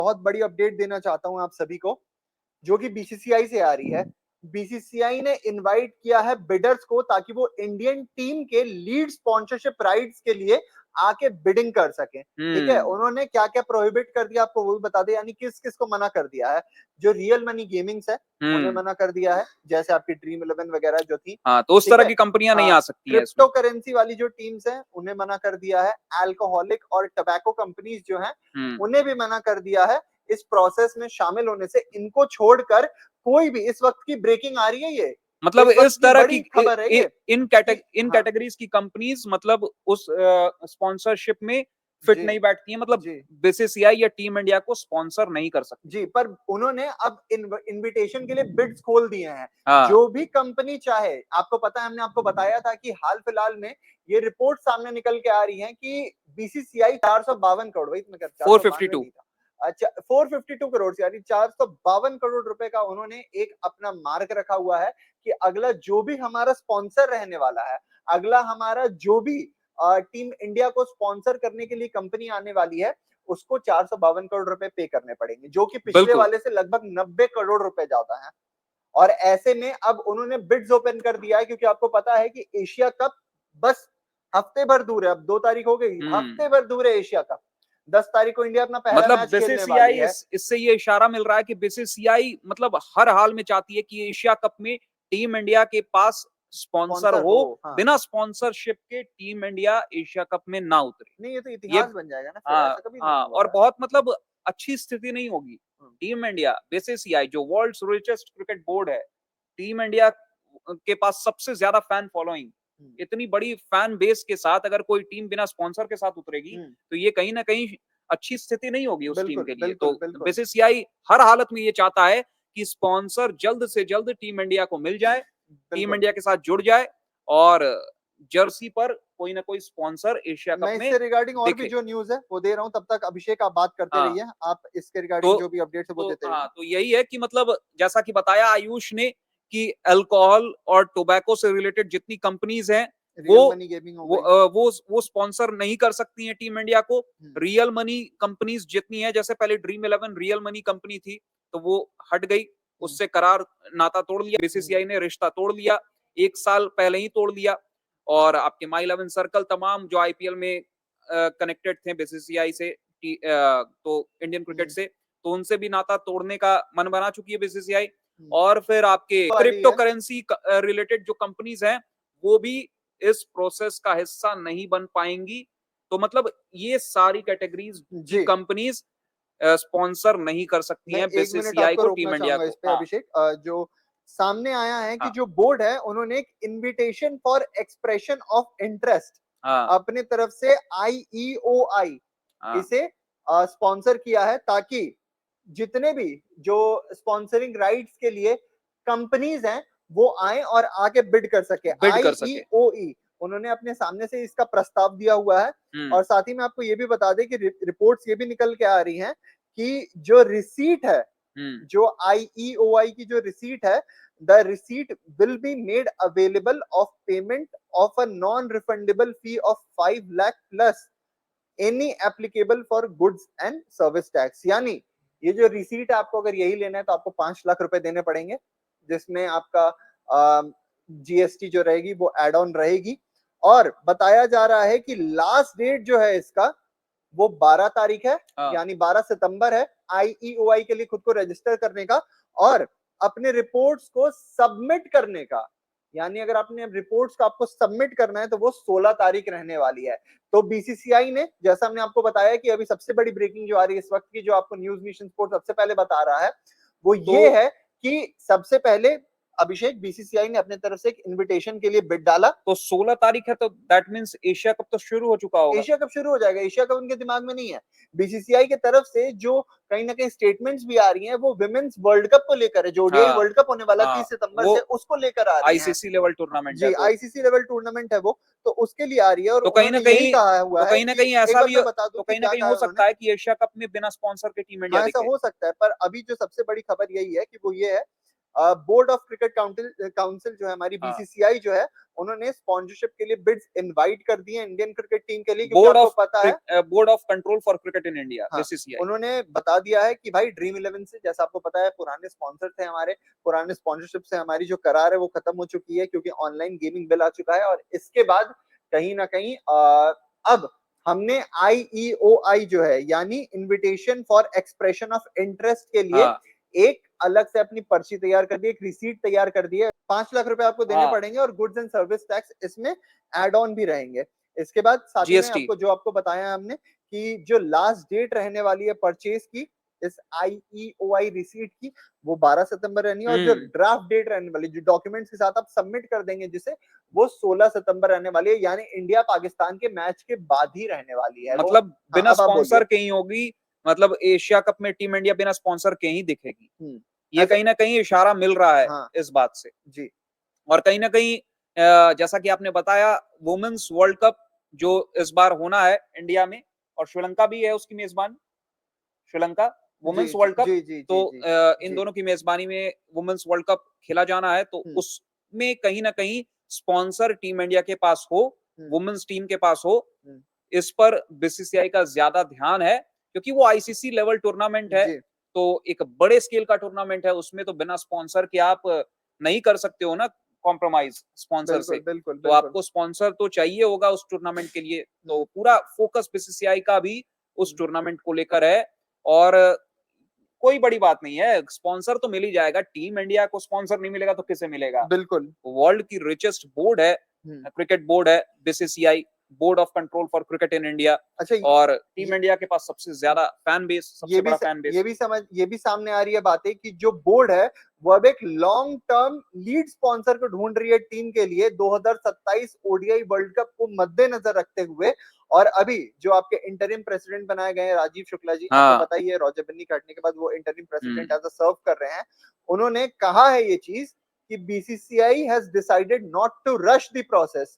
बहुत बड़ी अपडेट देना चाहता हूं आप सभी को, जो कि बीसीसीआई से आ रही है। बीसीसीआई ने इनवाइट किया है बिडर्स को ताकि वो इंडियन टीम के लीड स्पॉन्सरशिप राइट्स के लिए आके बिडिंग कर सके। ठीक है, उन्होंने क्या क्या प्रोहिबिट कर दिया आपको वो भी बता दे, यानी किस किस को मना कर दिया है। जो रियल मनी गेमिंग्स है उन्हें मना कर दिया है, जैसे आपकी ड्रीम 11 वगैरह जो थी। हाँ, तो उस ठीक तरह है, की कंपनियां नहीं आ सकती हैं इसमें। क्रिप्टो करेंसी वाली जो टीम्स हैं उन्हें मना कर दिया है। अल्कोहलिक और टबैको कंपनीज जो हैं उन्हें भी मना कर दिया है इस प्रोसेस में शामिल होने से। इनको छोड़कर कोई भी, इस वक्त की ब्रेकिंग आ रही है ये, मतलब इस तरह की खबर है ये, इन कैटेगरीज की कंपनीज मतलब उस स्पॉन्सरशिप में फिट नहीं बैठती है, मतलब बीसीसीआई या टीम इंडिया को स्पॉन्सर नहीं कर सकती। जी, पर उन्होंने अब इनविटेशन के लिए बिड्स खोल दिए हैं। हाँ। जो भी कंपनी चाहे, आपको पता है हमने आपको बताया था कि हाल फिलहाल में ये रिपोर्ट सामने निकल के आ रही है कि बीसीसीआई 452 करोड़, वही मैं 452 अच्छा 452 करोड़, यानी 452 करोड़ रुपए का उन्होंने एक अपना मार्क रखा हुआ है कि अगला जो भी हमारा स्पॉन्सर रहने वाला है, अगला हमारा जो भी टीम इंडिया को स्पॉन्सर करने के लिए कंपनी आने वाली है, उसको 452 करोड़ रुपए पे करने पड़ेंगे, जो कि पिछले वाले से लगभग 90 करोड़ रुपए ज्यादा है। और ऐसे में अब उन्होंने बिड्स ओपन कर दिया है, क्योंकि आपको पता है कि एशिया कप बस हफ्ते भर दूर है। अब 2 तारीख हो गई, हफ्ते भर दूर है एशिया कप। 10 तारीख को इंडिया अपना पहला मतलब मैच खेलने वाली है। इससे ये इशारा मिल रहा है कि बीसीसीआई मतलब हर हाल में चाहती है कि एशिया कप में टीम इंडिया के पास स्पॉन्सर हो। हाँ। बिना स्पॉन्सरशिप के टीम इंडिया एशिया कप में ना उतरे। नहीं, ये तो इतिहास बन जाएगा ना फिर, हाँ, ऐसा कभी नहीं हाँ, हुआ और है। बहुत मतलब अच्छी स्थिति नहीं होगी। टीम इंडिया, बीसीसीआई जो वर्ल्ड्स रिचेस्ट क्रिकेट बोर्ड है, टीम इंडिया के पास सबसे ज्यादा फैन फॉलोइंग, इतनी बड़ी फैन बेस के साथ अगर कोई टीम बिना स्पॉन्सर के साथ उतरेगी तो ये कहीं ना कहीं अच्छी स्थिति नहीं होगी उस टीम के लिए। तो बीसीसीआई हर हालत में ये चाहता है कि स्पॉन्सर जल्द से जल्द टीम इंडिया को मिल जाए, टीम इंडिया के साथ जुड़ जाए और जर्सी पर कोई ना कोई स्पॉन्सर एशिया कप में। मैं इससे रिगार्डिंग और भी जो न्यूज है वो दे रहा हूं, तब तक अभिषेक आप बात करते रहिए, आप इसके रिगार्डिंग जो भी अपडेट है वो देते रहिए। तो यही है कि मतलब जैसा कि बताया आयुष ने कि अल्कोहल और टोबैको से रिलेटेड जितनी कंपनीज हैं वो स्पॉन्सर नहीं कर सकती हैं टीम इंडिया को। रियल मनी कंपनीज जितनी है, जैसे पहले ड्रीम 11 रियल मनी कंपनी थी तो वो हट गई, उससे करार नाता तोड़ लिया बीसीसीआई ने, रिश्ता तोड़ लिया 1 साल पहले ही तोड़ लिया। और आपके माई 11 सर्कल तमाम जो आईपीएल में कनेक्टेड थे बीसीसीआई से, तो इंडियन क्रिकेट से, तो उनसे भी नाता तोड़ने का मन बना चुकी है बीसीसीआई। और फिर आपके क्रिप्टो करेंसी रिलेटेड जो कंपनीज हैं वो भी इस प्रोसेस का हिस्सा नहीं बन पाएंगी। तो मतलब ये सारी कैटेगरीज की कंपनीज स्पॉन्सर नहीं कर सकती हैं बीसीसीआई को टीम इंडिया को। इस पे अभिषेक, जो सामने आया है कि जो बोर्ड है उन्होंने एक invitation for expression of interest अपने तरफ से IEOI इसे स्पॉन्सर किया है, ताकि जितने भी जो स्पॉन्सरिंग राइट्स के लिए कंपनीज हैं वो आए और आके बिड कर सके। IEOE उन्होंने अपने सामने से इसका प्रस्ताव दिया हुआ है। और साथ ही में आपको ये भी बता दें कि रिपोर्ट्स ये भी निकल के आ रही हैं कि जो रिसीट है, जो IEOI की जो रिसीट है, the receipt will be made available of payment of a non refundable fee of 5 lakh plus any applicable for goods and service tax. यानी ये जो रिसीट है, आपको अगर यही लेना है तो आपको 5 लाख रुपए देने पड़ेंगे, जिसमें आपका जीएसटी जो रहेगी वो एड ऑन रहेगी। और बताया जा रहा है कि लास्ट डेट जो है इसका वो 12 तारीख है, यानी 12 सितंबर है IEOI के लिए खुद को रजिस्टर करने का और अपने रिपोर्ट्स को सबमिट करने का। यानी अगर आपने रिपोर्ट्स को आपको सबमिट करना है तो वो 16 तारीख रहने वाली है। तो बीसीसीआई ने, जैसा हमने आपको बताया कि अभी सबसे बड़ी ब्रेकिंग जो आ रही है इस वक्त की, जो आपको न्यूज मिशन स्पोर्ट सबसे पहले बता रहा है, वो ये है कि सबसे पहले अभिषेक बीसीसीआई ने अपने तरफ से एक इनविटेशन के लिए बिड डाला। तो 16 तारीख है, तो दैट मींस एशिया कप तो शुरू हो चुका होगा। एशिया कप शुरू हो जाएगा, एशिया कप उनके दिमाग में नहीं है। बीसीसीआई की तरफ से जो कहीं ना कहीं स्टेटमेंट्स भी आ रही हैं वो विमेंस वर्ल्ड कप को लेकर है, जो ओडीआई वर्ल्ड कप होने वाला 30 सितंबर से, उसको लेकर आ रही है। आईसीसी लेवल टूर्नामेंट जी, आईसीसी लेवल टूर्नामेंट है वो, तो उसके लिए आ रही है। और तो कहीं ना कहीं कहा हुआ है, कहीं ना कहीं ऐसा भी, तो कहीं ना कहीं हो सकता है कि एशिया कप में बिना स्पॉन्सर के टीम इंडिया ऐसा हो सकता है। पर अभी जो सबसे बड़ी खबर यही है कि वो ये है बोर्ड ऑफ क्रिकेट काउंसिल जो है हमारी बीसीसीआई जो है, उन्होंने स्पॉन्सरशिप के लिए बिड्स इनवाइट कर दिए इंडियन क्रिकेट टीम के लिए, क्योंकि आपको पता है board of control for cricket in India, BCCI, उन्होंने बता दिया है कि भाई ड्रीम 11 से, जैसा आपको पता है पुराने स्पॉन्सर थे हमारे, पुराने स्पॉन्सरशिप से हमारी जो करार है वो खत्म हो चुकी है, क्योंकि ऑनलाइन गेमिंग बिल आ चुका है। और इसके बाद कहीं ना कहीं अब हमने IEOI जो है, यानी invitation for expression of interest के लिए एक अलग से अपनी पर्ची तैयार कर दी, एक रिसीट तैयार कर दी है। 5 लाख रुपए आपको देने पड़ेंगे और गुड्स एंड सर्विस टैक्स इसमें एड ऑन भी रहेंगे। इसके बाद साथ ही में आपको बताया हमने कि जो लास्ट डेट रहने वाली है परचेज की इस IEOI रिसीट की, वो 12 सितंबर रहनी है, और जो ड्राफ्ट डेट रहने वाली, जो डॉक्यूमेंट्स के साथ आप सबमिट कर देंगे जिसे, वो 16 सितंबर रहने वाली है, यानी इंडिया पाकिस्तान के मैच के बाद ही रहने वाली है। मतलब बिना स्पॉन्सर के ही होगी, मतलब एशिया कप में टीम इंडिया बिना स्पॉन्सर के ही दिखेगी। ये कहीं ना कहीं इशारा मिल रहा है इस बात से जी। और कहीं ना कहीं जैसा कि आपने बताया, वुमेन्स वर्ल्ड कप जो इस बार होना है इंडिया में, और श्रीलंका भी है उसकी मेजबान, श्रीलंका वुमेन्स वर्ल्ड कप, तो इन दोनों की मेजबानी में वुमेन्स वर्ल्ड कप खेला जाना है। तो उसमें कहीं ना कहीं स्पॉन्सर टीम इंडिया के पास हो, वुमेन्स टीम के पास हो, इस पर बीसीसीआई का ज्यादा ध्यान है, क्योंकि वो आईसीसी लेवल टूर्नामेंट है, तो एक बड़े स्केल का टूर्नामेंट है, उसमें तो बिना स्पॉन्सर के आप नहीं कर सकते हो ना कॉम्प्रोमाइज स्पॉन्सर से। तो आपको स्पॉन्सर तो चाहिए होगा उस टूर्नामेंट के लिए, तो पूरा फोकस बीसीसीआई का भी उस टूर्नामेंट को लेकर है। और कोई बड़ी बात नहीं है, स्पॉन्सर तो मिल ही जाएगा। टीम इंडिया को स्पॉन्सर नहीं मिलेगा तो किसे मिलेगा? बिल्कुल। वर्ल्ड की रिचेस्ट बोर्ड है, क्रिकेट बोर्ड है BCCI, board of control for cricket in India. अच्छा, और टीम इंडिया के पास सबसे ज्यादा फैन बेस, सबसे बड़ा फैन बेस। ये भी सामने आ रही है बातें कि जो बोर्ड है वो अब एक लॉन्ग टर्म लीड स्पॉन्सर को ढूंढ रही है टीम के लिए 2027 ओडीआई वर्ल्ड कप को मद्देनजर रखते हुए। और अभी जो आपके इंटरिम प्रेसिडेंट बनाए गए हैं राजीव शुक्ला जी, आपको पता ही है रॉजर बिन्नी काटने के बाद वो interim president as a serve कर रहे हैं। उन्होंने कहा है ये चीज कि BCCI has decided not to rush the process,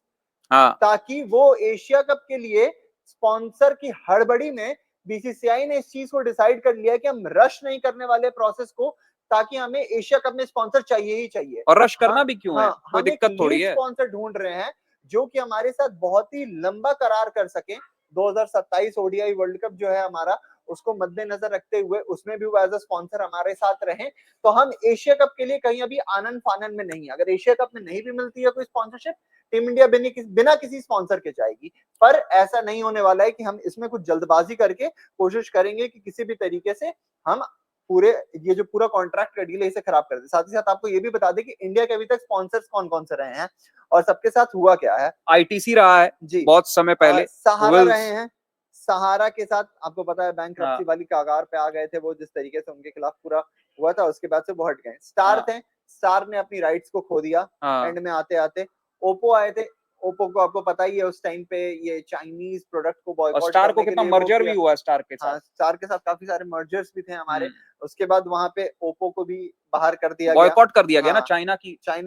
ताकि वो एशिया कप के लिए स्पॉन्सर की हड़बड़ी में बीसीसीआई ने इस चीज को डिसाइड कर लिया कि हम रश नहीं करने वाले प्रोसेस को, ताकि हमें एशिया कप में स्पॉन्सर चाहिए ही चाहिए। और रश करना भी क्यों है, कोई दिक्कत थोड़ी है। स्पॉन्सर ढूंढ रहे हैं जो कि हमारे साथ बहुत ही लंबा करार कर सके। 2027 ओडीआई वर्ल्ड कप जो है हमारा, उसको मद्देनजर रखते हुए उसमें भी वो एज अ स्पॉन्सर हमारे साथ रहे, तो हम एशिया कप के लिए कहीं अभी आनंद फानन में नहीं। अगर एशिया कप में नहीं भी मिलती है कोई स्पॉन्सरशिप, टीम इंडिया बिना किसी स्पॉन्सर के जाएगी। पर ऐसा नहीं होने वाला है कि हम इसमें कुछ जल्दबाजी करके कोशिश करेंगे कि किसी भी तरीके से हम ये जो पूरा कॉन्ट्रैक्ट का डील है इसे खराब कर दे। साथ ही साथ आपको ये भी बता दें कि इंडिया के अभी तक स्पॉन्सर्स कौन कौन से रहे हैं और सबके साथ हुआ क्या है। आईटीसी रहा है जी, बहुत समय पहले। सहारा रहे हैं, सहारा के साथ आपको पता है बैंकरप्सी वाली कगार पे आ गए थे वो, जिस तरीके से उनके खिलाफ पूरा हुआ था, उसके बाद से वो हट गए। स्टार थे, स्टार ने अपनी राइट्स को खो दिया एंड में आते आते। ओप्पो आए थे, ओप्पो को आपको पता ही है उस टाइम पे ये चाइनीज प्रोडक्ट को बॉयकॉट, स्टार को कितना मर्जर भी हुआ स्टार के साथ। स्टार के साथ काफी सारे मर्जर्स भी थे हमारे। उसके बाद वहां पे ओप्पो को भी बाहर कर दिया, बॉयकॉट कर दिया गया ना। चाइना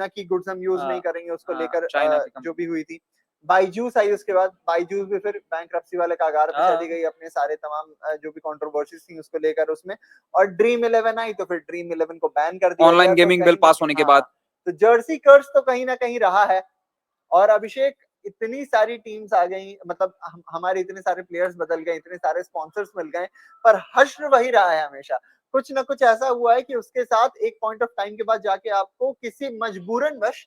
की गुड्स हम यूज नहीं करेंगे उसको लेकर, जो भी हुई थी। बायजूस आई, उसके बाद बायजूस भी फिर बैंकरप्सी वाले कगार पे चली गई अपने सारे तमाम जो भी कंट्रोवर्सीज थी उसको लेकर उसमें। और ड्रीम 11 आई तो फिर ड्रीम 11 को बैन कर दिया ऑनलाइन गेमिंग बिल पास होने के बाद। तो जर्सी कर्स तो कहीं ना कहीं रहा है। और अभिषेक, इतनी सारी टीम्स आ गई, मतलब हमारे इतने सारे प्लेयर्स बदल गए, इतने सारे स्पॉन्सर्स मिल गए, पर हश्र वही रहा है हमेशा। कुछ ना कुछ ऐसा हुआ है कि उसके साथ एक पॉइंट ऑफ टाइम के बाद जाके आपको किसी मजबूरन वश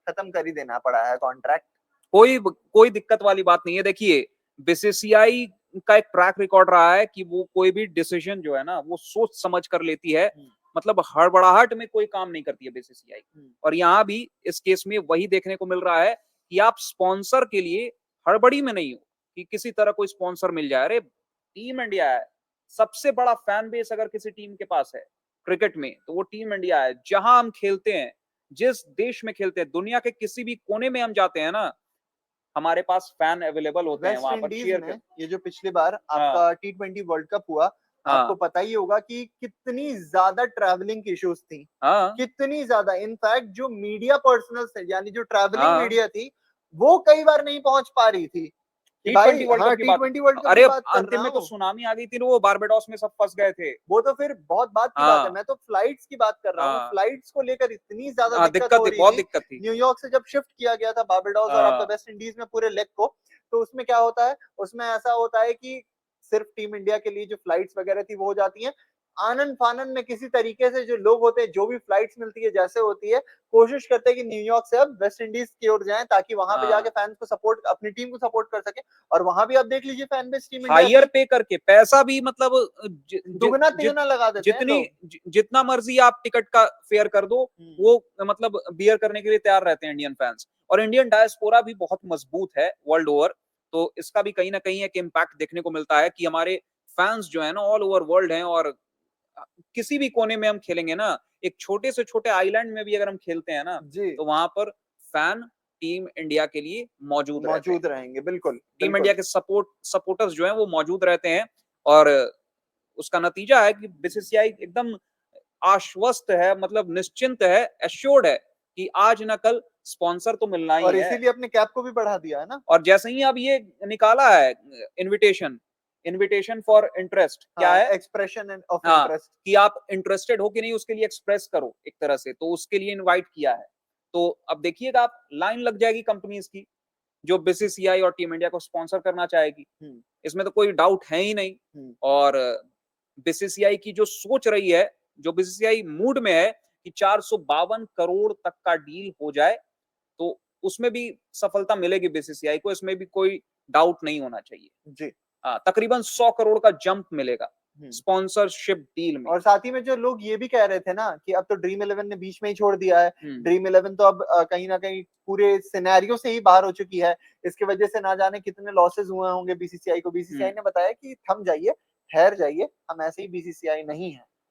खत्म कर ही देना पड़ा है कॉन्ट्रैक्ट। कोई दिक्कत वाली बात नहीं है। देखिए, बीसीसीआई का एक ट्रैक रिकॉर्ड रहा है कि वो कोई भी डिसीजन जो है ना वो सोच समझ कर लेती है, मतलब हड़बड़ाहट में कोई काम नहीं करती है बीसीसीआई। और यहाँ भी इस केस में वही देखने को मिल रहा है कि आप स्पॉन्सर के लिए हड़बड़ी में नहीं हो कि किसी तरह कोई स्पॉन्सर मिल जाए। अरे टीम इंडिया है, सबसे बड़ा फैन बेस अगर किसी टीम के पास है क्रिकेट में तो वो टीम इंडिया है। जहां हम खेलते हैं, जिस देश में खेलते हैं, दुनिया के किसी भी कोने में हम जाते हैं ना, हमारे पास फैन अवेलेबल होते हैं वहां पर चीयर कर। ये जो पिछली बार आपका T20 वर्ल्ड कप हुआ, आपको पता ही होगा कि कितनी ज्यादा ट्रैवलिंग की इश्यूज थी, कितनी ज्यादा। इनफैक्ट जो मीडिया पर्सनल्स थे, यानी जो ट्रैवलिंग मीडिया थी, वो कई बार नहीं पहुंच पा रही थी, T20 वर्ल्ड कप की बात, T20 वर्ल्ड कप अरे की बात कर अंतिम रहा में तो हूँ। सुनामी आ गई थी, वो बारबाडोस में सब फंस गए थे। वो तो फिर बहुत बात की बात है, हाँ मैं तो फ्लाइट्स की बात कर रहा हूँ। हाँ फ्लाइट्स को लेकर इतनी ज्यादा हाँ, दिक्कत दिक्कत हो थी, रही बहुत थी दिक्कत थी। न्यूयॉर्क से जब शिफ्ट किया गया था बारबाडोस और आपका हाँ वेस्ट इंडीज में पूरे लेग को। तो उसमें क्या होता है, उसमें ऐसा होता है कि सिर्फ टीम इंडिया के लिए जो फ्लाइट्स वगैरह थी वो हो जाती हैं। आनन फानन में किसी तरीके से जो लोग होते हैं, जो भी फ्लाइट्स मिलती है जैसे होती है, कोशिश करते हैं कि न्यूयॉर्क से अब वेस्ट इंडीज की ओर जाएं, ताकि वहां पे जाके हाँ, फैंस को सपोर्ट, अपनी टीम को सपोर्ट कर सके। और वहां भी आप देख लीजिए fan base team India hire की पे करके पैसा भी मतलब जि, जि, दुगना जि, तिगुना लगा देते हैं जितनी लोग। जितना मर्जी आप टिकट का फेयर कर दो, वो मतलब बियर करने के लिए तैयार रहते हैं इंडियन फैंस। और इंडियन डायस्पोरा भी बहुत मजबूत है वर्ल्ड ओवर, तो इसका भी कहीं ना कहीं एक इम्पैक्ट देखने को मिलता है कि हमारे फैंस जो है ना ऑल ओवर वर्ल्ड हैं, और किसी भी कोने में हम खेलेंगे ना, एक छोटे से छोटे आइलैंड में भी अगर हम खेलते हैं ना, जी तो वहां पर फैन टीम इंडिया के लिए मौजूद रहते हैं। मौजूद रहेंगे, बिल्कुल टीम बिल्कुल। इंडिया के सपोर्टर्स जो हैं वो मौजूद रहते हैं, और उसका नतीजा है कि बीसीसीआई एकदम आश्वस्त है, मतलब निश्चिंत है, एश्योर्ड है कि आज ना कल स्पॉन्सर तो मिलना ही और है। इसीलिए अपने कैप को भी बढ़ा दिया है ना। और जैसे ही अब ये निकाला है इनविटेशन, इनविटेशन फॉर इंटरेस्ट, क्या हाँ, है, एक्सप्रेशन ऑफ हाँ, इंटरेस्ट। कि आप इंटरेस्टेड हो कि नहीं उसके लिए एक्सप्रेस करो एक तरह से, तो उसके लिए इनवाइट किया है। तो अब देखिएगा आप, लाइन लग जाएगी कंपनीज की जो बीसीसीआई और टीम इंडिया को स्पॉन्सर करना चाहेगी, इसमें तो कोई डाउट है ही नहीं। और बीसीसीआई की जो सोच रही है, जो बीसीसीआई मूड में है कि 452 करोड़ तक का डील हो जाए, तो उसमें भी सफलता मिलेगी बीसीसीआई को, इसमें भी कोई डाउट नहीं होना चाहिए। जी तकरीबन 100 करोड़ का जंप मिलेगा स्पॉन्सरशिप डील में। और साथ ही में जो लोग ये भी कह रहे थे ना कि अब तो ड्रीम 11 ने बीच में ही छोड़ दिया है। ड्रीम 11 तो अब कहीं ना कहीं पूरे सिनेरियो से ही बाहर हो चुकी है। इसकी वजह से ना जाने कितने लॉसेस हुए होंगे बीसीसीआई को। बीसीसीआई ने बताया कि थम जाइए, ठहर जाइए, हम ऐसे ही बीसीसीआई नहीं है।